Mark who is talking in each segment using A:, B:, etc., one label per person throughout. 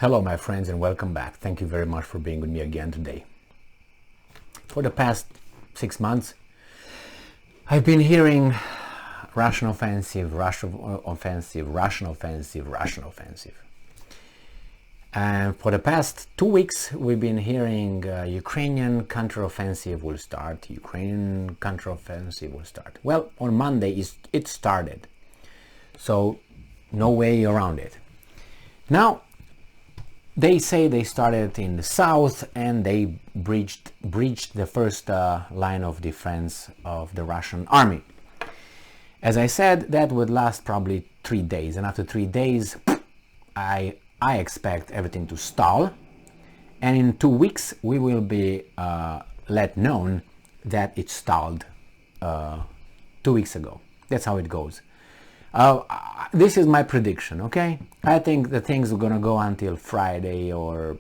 A: Hello my friends and welcome back. Thank you very much for being with me again today. For the past 6 months I've been hearing Russian offensive, Russian offensive, Russian offensive, Russian offensive. And for the past 2 weeks we've been hearing Ukrainian counteroffensive will start, Ukrainian counteroffensive will start. Well, on Monday it started, so no way around it. Now they say they started in the south and they breached the first line of defense of the Russian army. As I said, that would last probably 3 days, and after 3 days I expect everything to stall, and in 2 weeks we will be let known that it stalled 2 weeks ago. That's how it goes. This is my prediction, okay? I think the things are gonna go until Friday or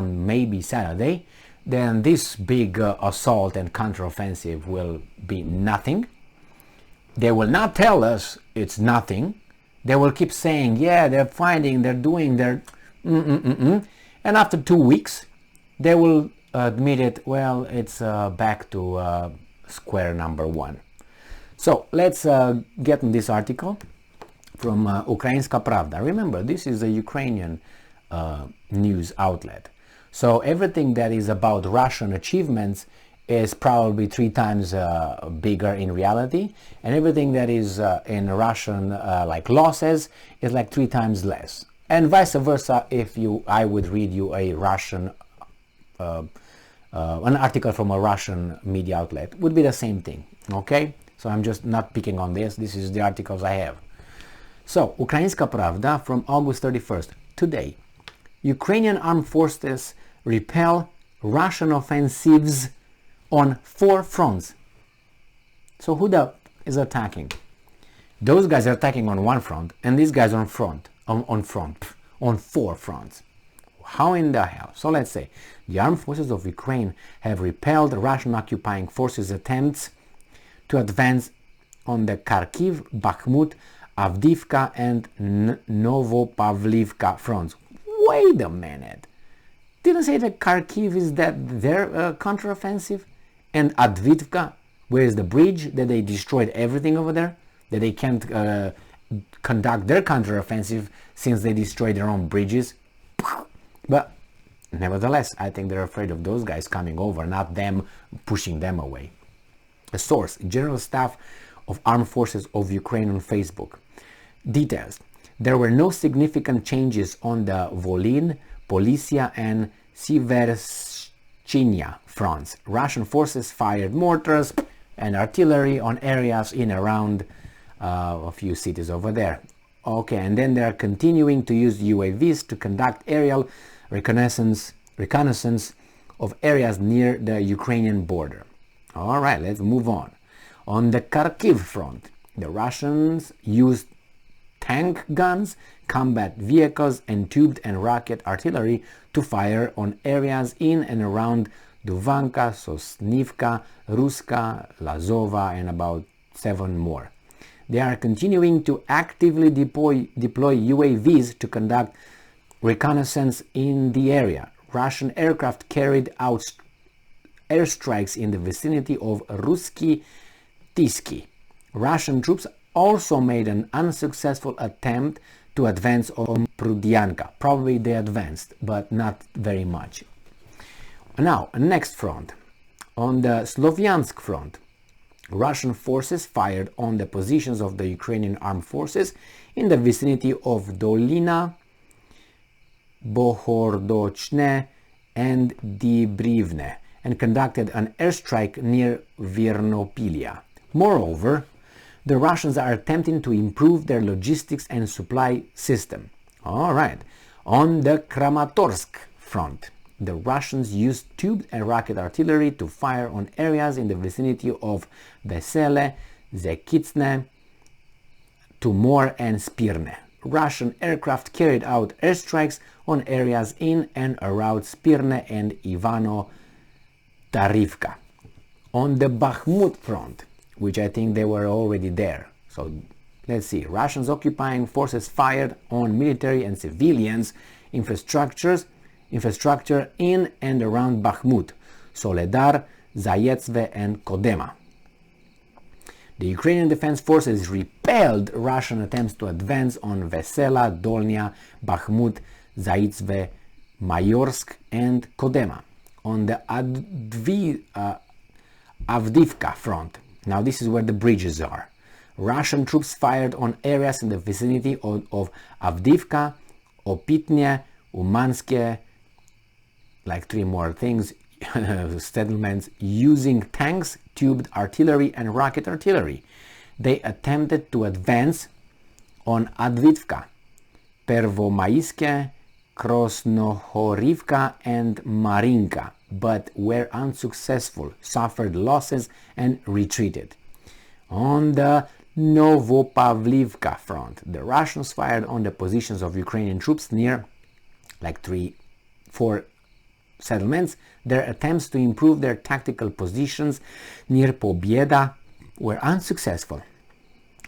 A: maybe Saturday. Then this big assault and counteroffensive will be nothing. They will not tell us it's nothing. They will keep saying, yeah, they're fighting, they're doing their And after 2 weeks, they will admit it, well, it's back to square number one. So let's get in this article from Ukrainska Pravda. Remember, this is a Ukrainian news outlet. So everything that is about Russian achievements is probably 3 times bigger in reality, and everything that is in Russian like losses is like 3 times less, and vice versa. If I would read you a Russian an article from a Russian media outlet, would be the same thing. Okay, so I'm just not picking on this. This is the articles I have. So Ukrainska Pravda from August 31st. Today, Ukrainian armed forces repel Russian offensives on 4 fronts. So who is attacking? Those guys are attacking on 1 front, and these guys on 4 fronts. How in the hell? So let's say the armed forces of Ukraine have repelled Russian occupying forces' attempts to advance on the Kharkiv, Bakhmut, Avdiivka and Novopavlivka fronts. Wait a minute. Didn't say that Kharkiv is their counteroffensive? And Avdiivka, where is the bridge that they destroyed everything over there? That they can't conduct their counteroffensive since they destroyed their own bridges? But nevertheless, I think they're afraid of those guys coming over, not them pushing them away. A source, General Staff of Armed Forces of Ukraine on Facebook. Details. There were no significant changes on the Volyn, Polisia and Sivershchinya fronts. Russian forces fired mortars and artillery on areas in around a few cities over there. Okay, and then they are continuing to use UAVs to conduct aerial reconnaissance of areas near the Ukrainian border. All right, let's move on. On the Kharkiv front, the Russians used tank guns, combat vehicles, and tubed and rocket artillery to fire on areas in and around Duvanka, Sosnivka, Ruska, Lazova, and about 7 more. They are continuing to actively deploy UAVs to conduct reconnaissance in the area. Russian aircraft carried out airstrikes in the vicinity of Ruski Tiski. Russian troops also made an unsuccessful attempt to advance on Prudyanka. Probably they advanced, but not very much. Now, next front. On the Slavyansk Front, Russian forces fired on the positions of the Ukrainian armed forces in the vicinity of Dolina, Bohordochne and Dibrivne, and conducted an airstrike near Vernopilia. Moreover, the Russians are attempting to improve their logistics and supply system. All right. On the Kramatorsk front, the Russians used tubed and rocket artillery to fire on areas in the vicinity of Vesele, Zekitsne, Tumor and Spirne. Russian aircraft carried out airstrikes on areas in and around Spirne and Ivano-Tarivka. On the Bakhmut front, which I think they were already there. So let's see. Russians occupying forces fired on military and civilians infrastructure in and around Bakhmut, Soledar, Zayetsve and Kodema. The Ukrainian Defense Forces repelled Russian attempts to advance on Vesela, Dolnya, Bakhmut, Zayetsve, Mayorsk and Kodema. On the Avdiivka Front, now this is where the bridges are, Russian troops fired on areas in the vicinity of Avdiivka, Opitne, Umanske, like 3 more things, settlements, using tanks, tubed artillery and rocket artillery. They attempted to advance on Avdiivka, Pervomaiske, Krasnohorivka and Marinka, but were unsuccessful, suffered losses and retreated. On the Novopavlivka Front, the Russians fired on the positions of Ukrainian troops near like 3-4 settlements. Their attempts to improve their tactical positions near Pobieda were unsuccessful.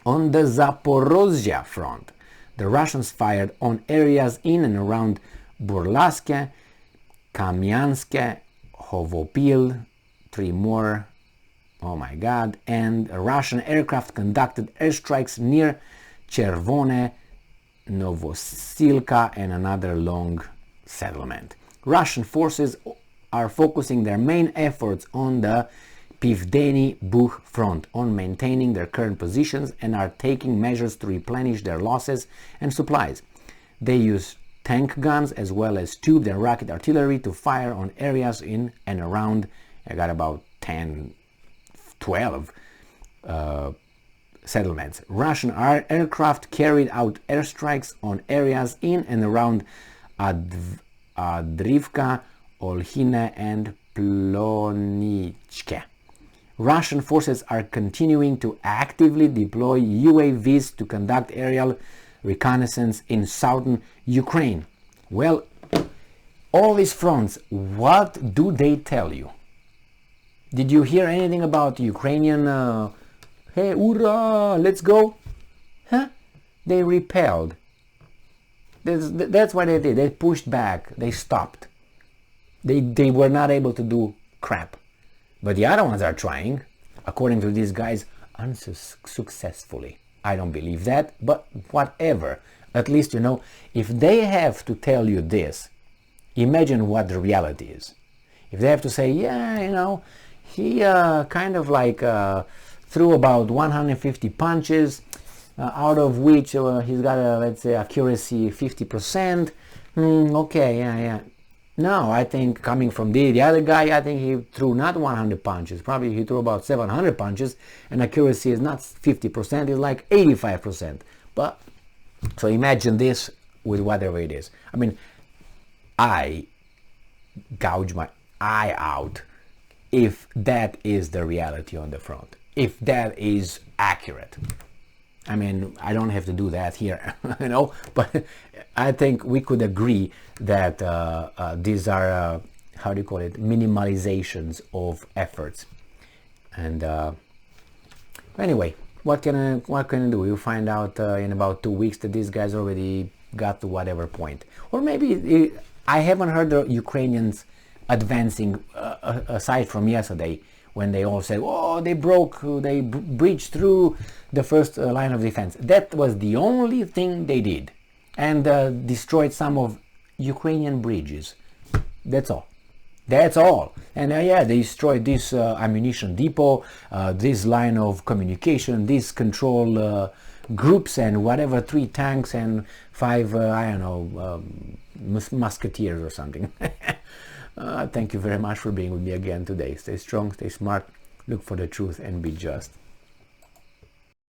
A: On the Zaporizhia Front, the Russians fired on areas in and around Burlaske, Kamyanske, Hovopil, 3 more, oh my god, and Russian aircraft conducted airstrikes near Chervone, Novosilka and another long settlement. Russian forces are focusing their main efforts on the Pivdeni Bukh front, on maintaining their current positions, and are taking measures to replenish their losses and supplies. They use tank guns as well as tubed and rocket artillery to fire on areas in and around, I got about 10, 12 settlements. Russian aircraft carried out airstrikes on areas in and around Avdiivka, Olhine and Plonichke. Russian forces are continuing to actively deploy UAVs to conduct aerial reconnaissance in southern Ukraine. Well, all these fronts, what do they tell you? Did you hear anything about Ukrainian, hey, hoorah, let's go? Huh? They repelled. That's what they did. They pushed back. They stopped. They were not able to do crap. But the other ones are trying, according to these guys, unsuccessfully. I don't believe that, but whatever. At least, you know, if they have to tell you this, imagine what the reality is. If they have to say, yeah, you know, he kind of like threw about 150 punches, out of which he's got a, let's say, accuracy 50%. Okay, yeah. No, I think coming from the other guy, I think he threw not 100 punches. Probably he threw about 700 punches, and accuracy is not 50%, it's like 85%. But, so imagine this with whatever it is. I mean, I gouge my eye out if that is the reality on the front, if that is accurate. I mean, I don't have to do that here, you know, but I think we could agree that these are, how do you call it, minimalizations of efforts. And anyway, what can I do? You find out in about 2 weeks that these guys already got to whatever point. Or maybe I haven't heard the Ukrainians advancing aside from yesterday, when they all said, oh, they breached through the first line of defense. That was the only thing they did, and destroyed some of Ukrainian bridges. That's all. That's all. And yeah, they destroyed this ammunition depot, this line of communication, these control groups, and whatever, 3 tanks and 5, I don't know, musketeers or something. Thank you very much for being with me again today. Stay strong, stay smart, look for the truth, and be just.